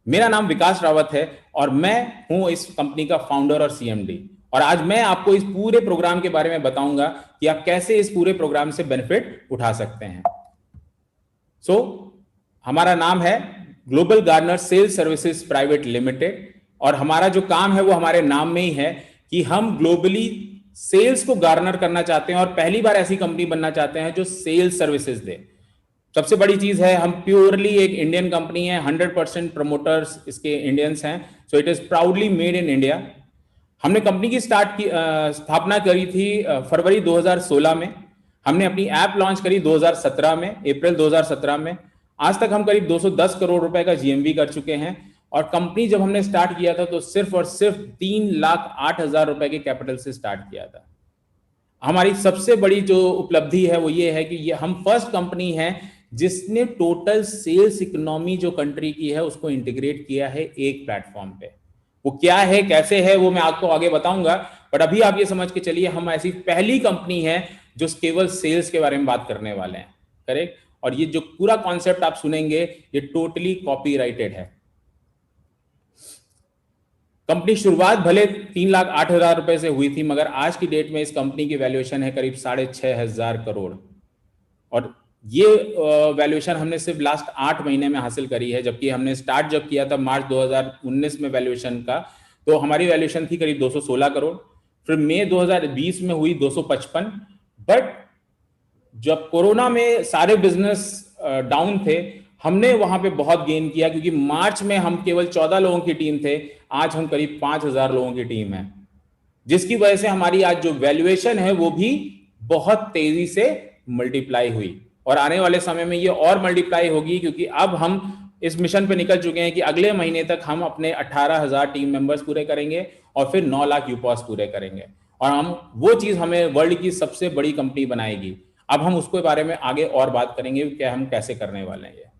मेरा नाम विकास रावत है और मैं हूं इस कंपनी का फाउंडर और सीएमडी। और आज मैं आपको इस पूरे प्रोग्राम के बारे में बताऊंगा कि आप कैसे इस पूरे प्रोग्राम से बेनिफिट उठा सकते हैं। सो हमारा नाम है global garner sales services private limited और हमारा जो काम है वो हमारे नाम में ही है कि हम ग्लोबली सेल्स को गार्नर करना चाहते हैं और पहली बार ऐसी कंपनी बनना चाहते हैं जो सेल्स सर्विसेज दे। सबसे बड़ी चीज है हम प्योरली एक इंडियन कंपनी है, 100% प्रमोटर्स इसके इंडियंस हैं। So it is proudly made in India. हमने कंपनी की स्थापना करी थी फरवरी 2016 में। हमने अपनी ऐप लॉन्च करी 2017 में, अप्रैल 2017 में। आज तक हम करीब 210 करोड़ रुपए का जीएमवी कर चुके हैं और कंपनी जब हमने स्टार्ट किया था तो सिर्फ और सिर्फ 3,08,000 रुपए के कैपिटल से स्टार्ट किया था। हमारी सबसे बड़ी जो उपलब्धि है वो ये है कि ये हम फर्स्ट कंपनी है जिसने टोटल सेल्स इकोनॉमी जो कंट्री की है उसको इंटीग्रेट किया है एक प्लेटफॉर्म पे। वो क्या है, कैसे है, वो मैं आपको आगे बताऊंगा, बट अभी आप ये समझ के चलिए हम ऐसी पहली कंपनी है जो केवल सेल्स के बारे में बात करने वाले हैं। करेक्ट। और ये जो पूरा कॉन्सेप्ट आप सुनेंगे ये टोटली कॉपीराइटेड है। कंपनी शुरुआत भले 3,08,000 रुपए से हुई थी मगर आज की डेट में इस कंपनी की वैल्यूएशन है करीब 6,500 करोड़। और ये वैल्यूएशन हमने सिर्फ लास्ट 8 महीने में हासिल करी है, जबकि हमने स्टार्ट जब किया था मार्च 2019 में वैल्यूएशन का तो हमारी वैल्यूएशन थी करीब 216 करोड़। फिर मई 2020 में हुई 255। बट जब कोरोना में सारे बिजनेस डाउन थे हमने वहां पे बहुत गेन किया क्योंकि मार्च में हम केवल 14 लोगों की टीम थे, आज हम करीब 5,000 लोगों की टीम है, जिसकी वजह से हमारी आज जो वैल्यूएशन है वो भी बहुत तेजी से मल्टीप्लाई हुई और आने वाले समय में ये और मल्टीप्लाई होगी क्योंकि अब हम इस मिशन पे निकल चुके हैं कि अगले महीने तक हम अपने 18,000 टीम मेंबर्स पूरे करेंगे और फिर 9 लाख यूपॉस पूरे करेंगे और हम वो चीज हमें वर्ल्ड की सबसे बड़ी कंपनी बनाएगी। अब हम उसके बारे में आगे और बात करेंगे कि हम कैसे करने वाले हैं।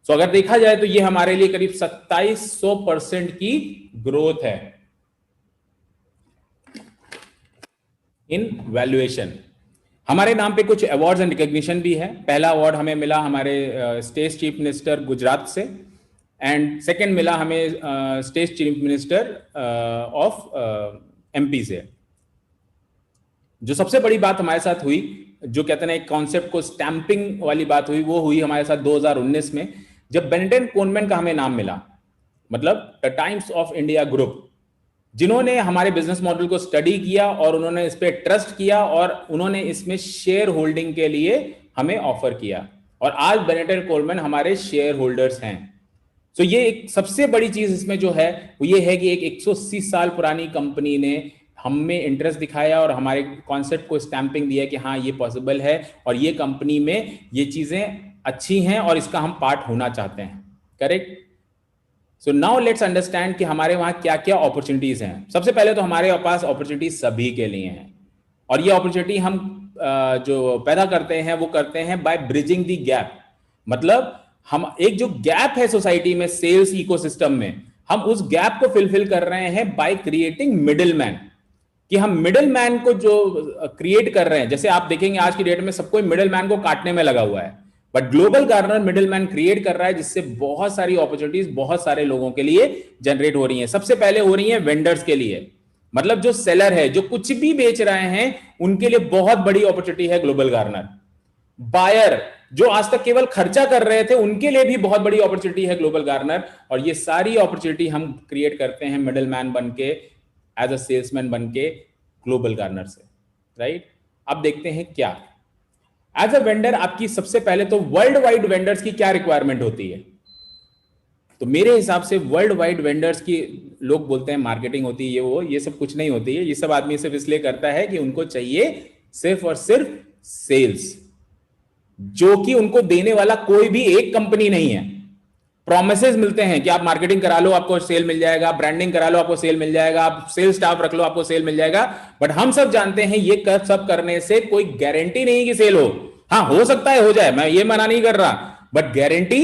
तो अगर देखा जाए तो ये हमारे लिए करीब 2700% की ग्रोथ है इन वैल्यूएशन। हमारे नाम पे कुछ अवार्ड्स एंड रिकॉग्निशन भी है। पहला अवार्ड हमें मिला हमारे स्टेट चीफ मिनिस्टर गुजरात से एंड सेकंड मिला हमें state chief minister of MP से। जो सबसे बड़ी बात हमारे साथ हुई, जो कहते हैं एक कॉन्सेप्ट को स्टैंपिंग वाली बात हुई, वो हुई हमारे साथ 2019 में जब बेनेटन कोलमैन का हमें नाम मिला, मतलब the times of India group, जिन्होंने हमारे बिजनेस मॉडल को स्टडी किया और उन्होंने इस पे ट्रस्ट किया और उन्होंने इसमें शेयर होल्डिंग के लिए हमें ऑफर किया और आज बेनेटन कोलमैन हमारे शेयर होल्डर्स हैं। तो ये एक सबसे बड़ी चीज इसमें जो है वो ये है कि एक 180 साल पुरानी कंपनी ने हम में इंटरेस्ट दिखाया और हमारे कॉन्सेप्ट को स्टैंपिंग दिया कि हाँ ये पॉसिबल है और ये कंपनी में ये चीजें अच्छी हैं और इसका हम पार्ट होना चाहते हैं। Correct. So now let's understand कि हमारे वहां क्या क्या अपॉर्चुनिटीज हैं। सबसे पहले तो हमारे पास अपॉर्चुनिटीज सभी के लिए हैं और ये अपॉर्चुनिटी हम जो पैदा करते हैं वो करते हैं बाय ब्रिजिंग द गैप। मतलब हम एक जो गैप है सोसाइटी में सेल्स इकोसिस्टम में, हम उस गैप को फिलफिल कर रहे हैं बाय क्रिएटिंग मिडिल मैन। कि हम मिडिल मैन को जो क्रिएट कर रहे हैं, जैसे आप देखेंगे आज की डेट में सबको मिडिल मैन को काटने में लगा हुआ है, but global Garner middle man create कर रहा है जिससे बहुत सारी अपॉर्चुनिटीज बहुत सारे लोगों के लिए जनरेट हो रही हैं। सबसे पहले हो रही हैं वेंडर्स के लिए, मतलब जो सेलर है जो कुछ भी बेच रहे हैं उनके लिए बहुत बड़ी अपॉर्चुनिटी है ग्लोबल गार्नर। बायर जो आज तक केवल खर्चा कर रहे थे उनके लिए भी बहुत बड़ी अपॉर्चुनिटी है ग्लोबल गार्नर। और ये सारी अपॉर्चुनिटी हम क्रिएट करते हैं मिडिल मैन बन के, एज अ सेल्समैन बन के ग्लोबल गार्नर से। राइट। अब देखते हैं क्या एज अ वेंडर आपकी सबसे पहले तो वर्ल्ड वाइड वेंडर्स की क्या रिक्वायरमेंट होती है। तो मेरे हिसाब से वर्ल्ड वाइड वेंडर्स की, लोग बोलते हैं मार्केटिंग होती है ये वो, ये सब कुछ नहीं होती है। ये सब आदमी सिर्फ इसलिए करता है कि उनको चाहिए सिर्फ और सिर्फ सेल्स, जो कि उनको देने वाला कोई भी एक कंपनी नहीं है। प्रोमिसेस मिलते हैं कि आप मार्केटिंग करा लो आपको सेल मिल जाएगा, ब्रांडिंग करा लो आपको सेल मिल जाएगा, आप सेल स्टाफ रख लो आपको सेल मिल जाएगा, बट हम सब जानते हैं ये सब करने से कोई गारंटी नहीं कि सेल हो। हाँ हो सकता है हो जाए, मैं ये मना नहीं कर रहा, बट गारंटी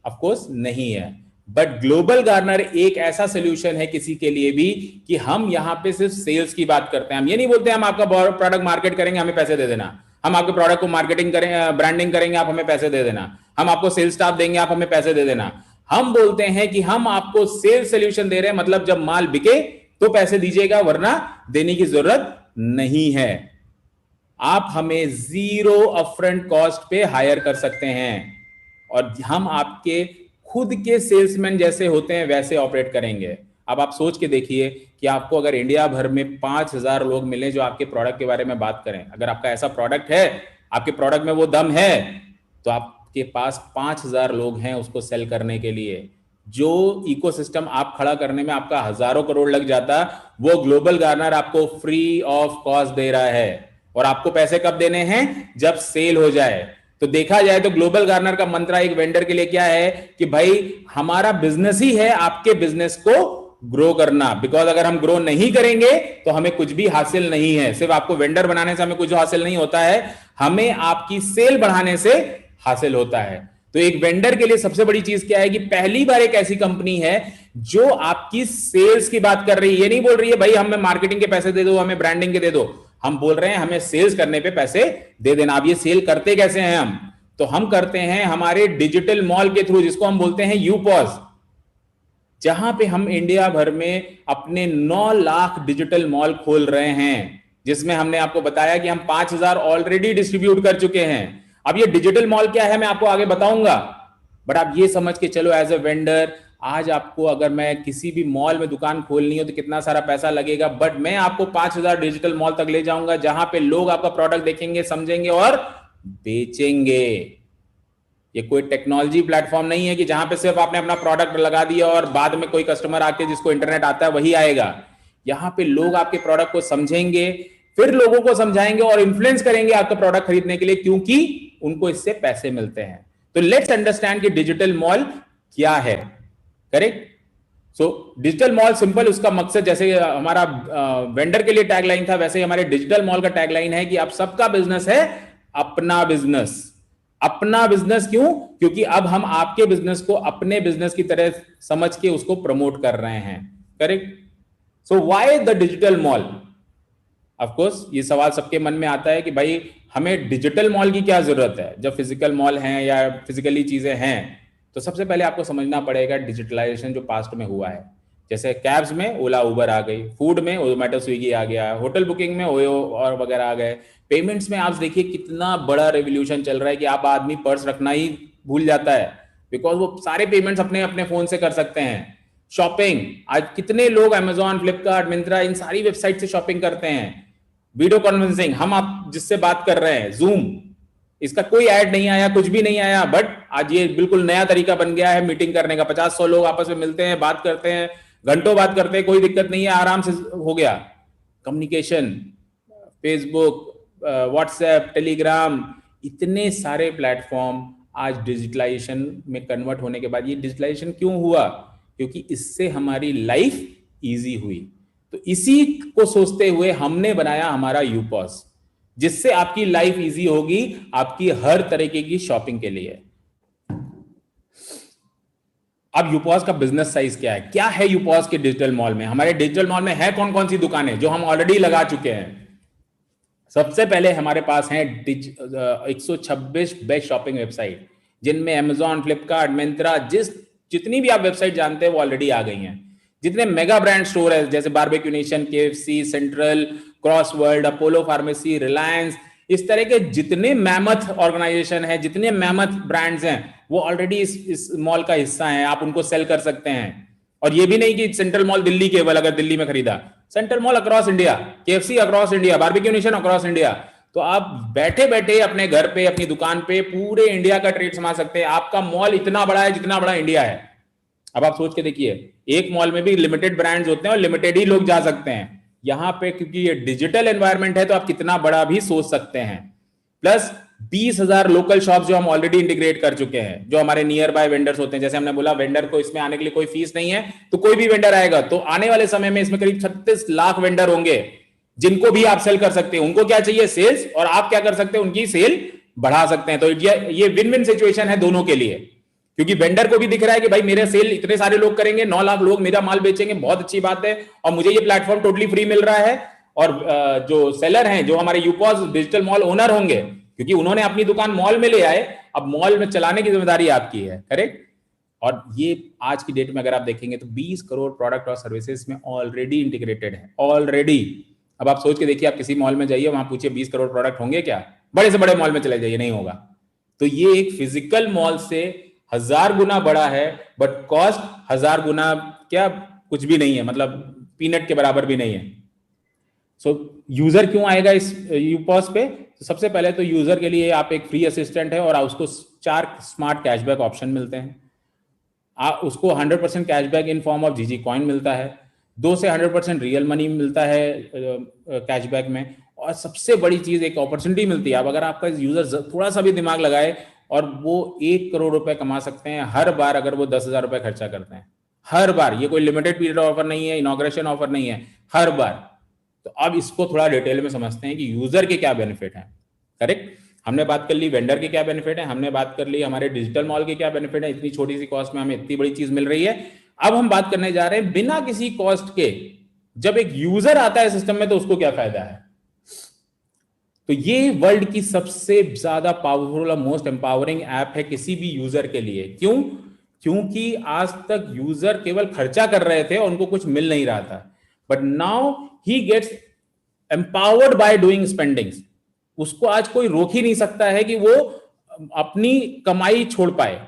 ऑफ कोर्स नहीं है। बट ग्लोबल गार्नर एक ऐसा सोल्यूशन है किसी के लिए भी कि हम यहां पे सिर्फ सेल्स की बात करते हैं। हम ये नहीं बोलते हम आपका प्रोडक्ट मार्केट करेंगे हमें पैसे दे देना, हम आपके प्रोडक्ट को मार्केटिंग करेंगे ब्रांडिंग करेंगे आप हमें पैसे दे देना, हम आपको सेल्स स्टाफ देंगे आप हमें पैसे दे देना। हम बोलते हैं कि हम आपको सेल्स सोल्यूशन दे रहे हैं, मतलब जब माल बिके तो पैसे दीजिएगा, वरना देने की जरूरत नहीं है। आप हमें जीरो अपफ्रंट कॉस्ट पे हायर कर सकते हैं और हम आपके खुद के सेल्समैन जैसे होते हैं वैसे ऑपरेट करेंगे। अब आप सोच के देखिए कि आपको अगर इंडिया भर में 5,000 लोग मिले जो आपके प्रोडक्ट के बारे में बात करें, अगर आपका ऐसा प्रोडक्ट है, आपके प्रोडक्ट में वो दम है, तो आपके पास 5,000 लोग हैं उसको सेल करने के लिए। जो इकोसिस्टम आप खड़ा करने में आपका हजारों करोड़ लग जाता, वो ग्लोबल गार्नर आपको फ्री ऑफ कॉस्ट दे रहा है। और आपको पैसे कब देने हैं? जब सेल हो जाए। तो देखा जाए तो ग्लोबल गार्नर का मंत्र एक वेंडर के लिए क्या है कि भाई हमारा बिजनेस ही है आपके बिजनेस को ग्रो करना, बिकॉज अगर हम ग्रो नहीं करेंगे तो हमें कुछ भी हासिल नहीं है। सिर्फ आपको वेंडर बनाने से हमें कुछ हासिल नहीं होता है, हमें आपकी सेल बढ़ाने से हासिल होता है। तो एक वेंडर के लिए सबसे बड़ी चीज क्या है कि पहली बार एक ऐसी कंपनी है जो आपकी सेल्स की बात कर रही है। ये नहीं बोल रही है भाई हमें मार्केटिंग के पैसे दे दो, हमें ब्रांडिंग के दे दो, हम बोल रहे हैं हमें सेल्स करने पे पैसे दे देना। अब ये सेल करते कैसे हैं हम? तो हम करते हैं हमारे डिजिटल मॉल के थ्रू, जिसको हम बोलते हैं यूपॉज, जहां पे हम इंडिया भर में अपने 9 लाख डिजिटल मॉल खोल रहे हैं, जिसमें हमने आपको बताया कि हम 5,000 ऑलरेडी डिस्ट्रीब्यूट कर चुके हैं। अब ये डिजिटल मॉल क्या है मैं आपको आगे बताऊंगा, बट आप ये समझ के चलो एज ए वेंडर, आज आपको अगर मैं किसी भी मॉल में दुकान खोलनी हो तो कितना सारा पैसा लगेगा, बट मैं आपको 5,000 डिजिटल मॉल तक ले जाऊंगा जहां पे लोग आपका प्रोडक्ट देखेंगे, समझेंगे और बेचेंगे। ये कोई टेक्नोलॉजी प्लेटफॉर्म नहीं है कि जहां पे सिर्फ आपने अपना प्रोडक्ट लगा दिया और बाद में कोई कस्टमर आके जिसको इंटरनेट आता है वही आएगा। यहां पे लोग आपके प्रोडक्ट को समझेंगे, फिर लोगों को समझाएंगे और इन्फ्लुएंस करेंगे आपका प्रोडक्ट खरीदने के लिए, क्योंकि उनको इससे पैसे मिलते हैं। तो लेट्स अंडरस्टैंड कि डिजिटल मॉल क्या है। Correct? So digital mall simple, उसका मकसद जैसे हमारा वेंडर के लिए टैगलाइन था, वैसे ही हमारे डिजिटल मॉल का टैगलाइन है कि आप सबका बिजनेस है अपना बिजनेस। अपना बिजनेस क्यों? क्योंकि अब हम आपके बिजनेस को अपने बिजनेस की तरह समझ के उसको प्रमोट कर रहे हैं। Correct? So why the digital mall? Of course ये सवाल सबके मन में आता है कि भाई हमें डिजिटल मॉल की क्या जरूरत है जब फिजिकल मॉल हैं या फिजिकली चीजें हैं। तो सबसे पहले आपको समझना पड़ेगा डिजिटलाइजेशन जो पास्ट में हुआ है, जैसे कैब्स में ओला उबर आ गई, फूड में जोमेटो स्विगी आ गया, होटल बुकिंग में ओयो और वगैरह आ गए, पेमेंट्स में आप देखिए कितना बड़ा रेवोल्यूशन चल रहा है कि आप आदमी पर्स रखना ही भूल जाता है, बिकॉज वो सारे पेमेंट्स अपने अपने फोन से कर सकते हैं। शॉपिंग, आज कितने लोग अमेजॉन, फ्लिपकार्ट, मिंत्रा, इन सारी वेबसाइट से शॉपिंग करते हैं। वीडियो कॉन्फ्रेंसिंग, हम आप जिससे बात कर रहे हैं, जूम, इसका कोई ऐड नहीं आया, कुछ भी नहीं आया, बट आज ये बिल्कुल नया तरीका बन गया है मीटिंग करने का। 50-100 लोग आपस में मिलते हैं, बात करते हैं, घंटों बात करते हैं, कोई दिक्कत नहीं है, आराम से हो गया कम्युनिकेशन। फेसबुक, व्हाट्सएप, टेलीग्राम, इतने सारे प्लेटफॉर्म आज डिजिटलाइजेशन में कन्वर्ट होने के बाद, ये डिजिटलाइजेशन क्यों हुआ? क्योंकि इससे हमारी लाइफ इजी हुई। तो इसी को सोचते हुए हमने बनाया हमारा यूपॉज, जिससे आपकी लाइफ इजी होगी आपकी हर तरीके की शॉपिंग के लिए। अब यूपॉज का बिजनेस साइज क्या है? क्या है यूपॉज के डिजिटल मॉल में? हमारे डिजिटल मॉल में है कौन कौन सी दुकानें जो हम ऑलरेडी लगा चुके हैं? सबसे पहले हमारे पास है 126 बेस्ट शॉपिंग वेबसाइट, जिनमें अमेजॉन, फ्लिपकार्ट, मिंत्रा, जितनी भी आप वेबसाइट जानते हैं वो ऑलरेडी आ गई हैं। जितने मेगा ब्रांड स्टोर है जैसे Barbeque Nation, KFC, Central, Crossword, Apollo Pharmacy, Reliance, इस तरह के जितने मैमथ ऑर्गेनाइजेशन है, जितने मैमथ ब्रांड्स हैं, वो ऑलरेडी इस मॉल का हिस्सा हैं। आप उनको सेल कर सकते हैं। और ये भी नहीं कि सेंट्रल मॉल दिल्ली केवल, अगर दिल्ली में खरीदा, central mall across India, KFC across India, Barbeque Nation across India. तो आप बैठे बैठे अपने घर पे, अपनी दुकान पे पूरे इंडिया का ट्रेड संभाल सकते हैं। आपका मॉल इतना बड़ा है जितना बड़ा इंडिया है। अब आप सोच के देखिए, एक मॉल में भी लिमिटेड ब्रांड्स होते हैं और लिमिटेड ही लोग जा सकते हैं। यहां पे क्योंकि ये डिजिटल एनवायरनमेंट है तो आप कितना बड़ा भी सोच सकते हैं। प्लस 20,000 लोकल शॉप जो हम ऑलरेडी इंटीग्रेट कर चुके हैं, जो हमारे नियर बाय वेंडर्स होते हैं। जैसे हमने बोला, वेंडर को इसमें आने के लिए कोई फीस नहीं है, तो कोई भी वेंडर आएगा तो आने वाले समय में इसमें करीब 36 लाख वेंडर होंगे जिनको भी आप सेल कर सकते हैं। उनको क्या चाहिए? सेल्स, और आप क्या कर सकते हैं? उनकी सेल बढ़ा सकते हैं। तो ये विन विन सिचुएशन है दोनों के लिए, क्योंकि वेंडर को भी दिख रहा है कि भाई मेरे सेल इतने सारे लोग करेंगे, 9 लाख लोग मेरा माल बेचेंगे, बहुत अच्छी बात है, और मुझे ये प्लेटफॉर्म टोटली फ्री मिल रहा है। और जो सेलर हैं, जो हमारे यूपॉज डिजिटल मॉल ओनर होंगे, क्योंकि उन्होंने अपनी दुकान मॉल में ले आए, अब मॉल में चलाने की जिम्मेदारी आपकी है। करेक्ट? और ये आज की डेट में अगर आप देखेंगे तो 20 करोड़ प्रोडक्ट और सर्विसेज में ऑलरेडी इंटीग्रेटेड है, ऑलरेडी। अब आप सोच के देखिए, आप किसी मॉल में जाइए, वहां पूछिए 20 करोड़ प्रोडक्ट होंगे क्या? बड़े से बड़े मॉल में चले जाइए, नहीं होगा। तो ये एक फिजिकल मॉल से 1000 गुना बड़ा है, बट कॉस्ट 1000 गुना क्या, कुछ भी नहीं है, मतलब पीनट के बराबर भी नहीं है। सो यूजर क्यों आएगा इस यूपॉस पे? तो सबसे पहले तो यूजर के लिए आप एक फ्री असिस्टेंट है और उसको 4 स्मार्ट कैशबैक ऑप्शन मिलते हैं। उसको 100% कैशबैक इन फॉर्म ऑफ जीजी कॉइन मिलता है, 2 से 100% रियल मनी मिलता है कैशबैक में। और सबसे बड़ी चीज, एक अपॉर्चुनिटी मिलती है। अब अगर आपका यूजर थोड़ा सा भी दिमाग लगाए और वो 1 करोड़ रुपए कमा सकते हैं हर बार अगर वो 10,000 रुपए खर्चा करते हैं, हर बार। ये कोई लिमिटेड पीरियड ऑफर नहीं है, इनॉग्रेशन ऑफर नहीं है, हर बार। तो अब इसको थोड़ा डिटेल में समझते हैं कि यूजर के क्या बेनिफिट है। करेक्ट, हमने बात कर ली वेंडर के क्या बेनिफिट है, हमने बात कर ली हमारे डिजिटल मॉल के क्या बेनिफिट है, इतनी छोटी सी कॉस्ट में हमें इतनी बड़ी चीज मिल रही है। अब हम बात करने जा रहे हैं बिना किसी कॉस्ट के, जब एक यूजर आता है सिस्टम में तो उसको क्या फायदा है। तो ये वर्ल्ड की सबसे ज्यादा पावरफुल और मोस्ट एम्पावरिंग ऐप है किसी भी यूजर के लिए। क्यों? क्योंकि आज तक यूजर केवल खर्चा कर रहे थे और उनको कुछ मिल नहीं रहा था, but now he gets empowered by doing spendings. उसको आज कोई रोक ही नहीं सकता है कि वो अपनी कमाई छोड़ पाए।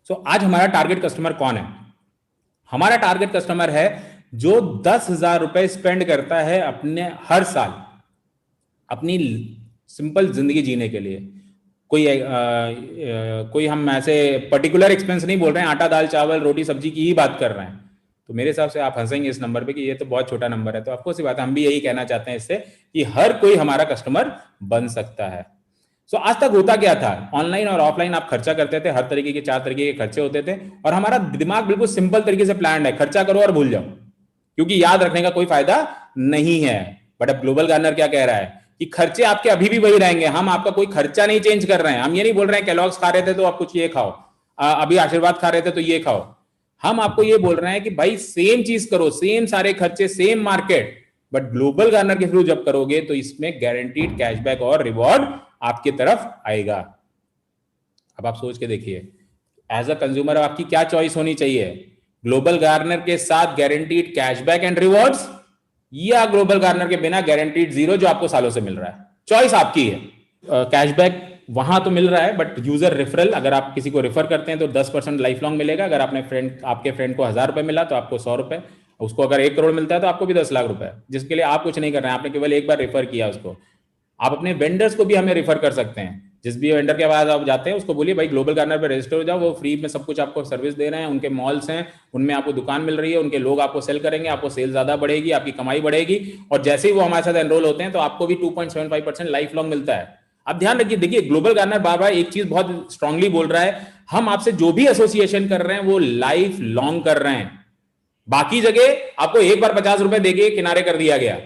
सो आज हमारा टारगेट कस्टमर कौन है? हमारा टारगेट कस्टमर है जो 10,000 रुपए स्पेंड करता है अपने हर साल अपनी सिंपल जिंदगी जीने के लिए। कोई हम ऐसे पर्टिकुलर एक्सपेंस नहीं बोल रहे हैं, आटा दाल चावल रोटी सब्जी की ही बात कर रहे हैं। तो मेरे हिसाब से आप हंसेंगे इस नंबर पे कि ये तो बहुत छोटा नंबर है। तो आपको सी बात है, हम भी यही कहना चाहते हैं इससे कि हर कोई हमारा कस्टमर बन सकता है। सो आज तक होता क्या था, ऑनलाइन और ऑफलाइन आप खर्चा करते थे, हर तरीके के 4 तरीके के खर्चे होते थे, और हमारा दिमाग बिल्कुल सिंपल तरीके से प्लान है, खर्चा करो और भूल जाओ, क्योंकि याद रखने का कोई फायदा नहीं है। बट अब ग्लोबल गार्नर क्या कह रहा है कि खर्चे आपके अभी भी वही रहेंगे, हम आपका कोई खर्चा नहीं चेंज कर रहे हैं। हम ये नहीं बोल रहे हैं केलॉग्स खा रहे थे तो आप कुछ ये खाओ, अभी आशीर्वाद खा रहे थे तो ये खाओ। हम आपको ये बोल रहे हैं कि भाई सेम चीज करो, सेम सारे खर्चे, same market, but global Garner के थ्रू जब करोगे तो इसमें गारंटीड कैशबैक और रिवॉर्ड आपकी तरफ आएगा। अब आप सोच के देखिए, एज अ कंज्यूमर आपकी क्या चॉइस होनी चाहिए? ग्लोबल गार्नर के साथ गारंटीड कैशबैक एंड रिवॉर्ड्स, या ग्लोबल गार्नर के बिना गारंटीड जीरो जो आपको सालों से मिल रहा है? चॉइस आपकी है। कैशबैक वहां तो मिल रहा है, बट यूजर रेफरल, अगर आप किसी को रेफर करते हैं तो 10% लाइफ लॉन्ग मिलेगा। अगर आपके फ्रेंड को 1000 रुपए मिला तो आपको 100 रुपए, उसको अगर 1 करोड़ मिलता है तो आपको भी 10 लाख रुपए, जिसके लिए आप कुछ नहीं कर रहे हैं, आपने केवल एक बार रेफर किया उसको। आप अपने वेंडर्स को भी हमें रेफर कर सकते हैं। जिस भी वेंडर के पास आप जाते हैं उसको बोलिए भाई ग्लोबल गार्नर पे रजिस्टर हो जाओ, वो फ्री में सब कुछ आपको सर्विस दे रहे हैं। उनके मॉल्स हैं, उनमें आपको दुकान मिल रही है, उनके लोग आपको सेल करेंगे, आपको सेल ज्यादा बढ़ेगी, आपकी कमाई बढ़ेगी। और जैसे ही वो हमारे साथ एनरोल होते हैं तो आपको भी 2.75% लाइफ लॉन्ग मिलता है। आप ध्यान रखिए, देखिए ग्लोबल गार्नर बार बार एक चीज बहुत स्ट्रांगली बोल रहा है, हम आपसे जो भी एसोसिएशन कर रहे हैं वो लाइफ लॉन्ग कर रहे हैं। बाकी जगह आपको एक बार 50 रुपए देके किनारे कर दिया गया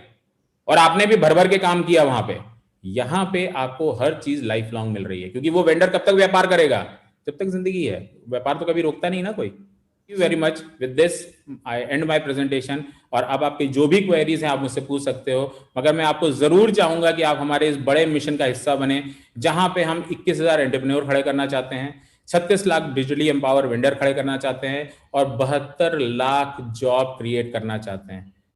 और आपने भी भर भर के काम किया वहां पे। यहां पे आपको हर चीज लाइफ लॉन्ग मिल रही है, क्योंकि वो वेंडर कब तक व्यापार करेगा? जब तक जिंदगी है। व्यापार तो कभी रोकता नहीं ना कोई। Thank you very much, with this I and my presentation. और अब आपकी जो भी क्वेरीज हैं आप मुझसे पूछ सकते हो, मगर मैं आपको जरूर चाहूंगा कि आप हमारे इस बड़े मिशन का हिस्सा बने, जहां पे हम 21,000 एंटरप्रेन्योर खड़े करना चाहते हैं, 36 लाख डिजिटली एम्पावर वेंडर खड़े करना चाहते हैं और 72 लाख जॉब क्रिएट करना चाहते हैं।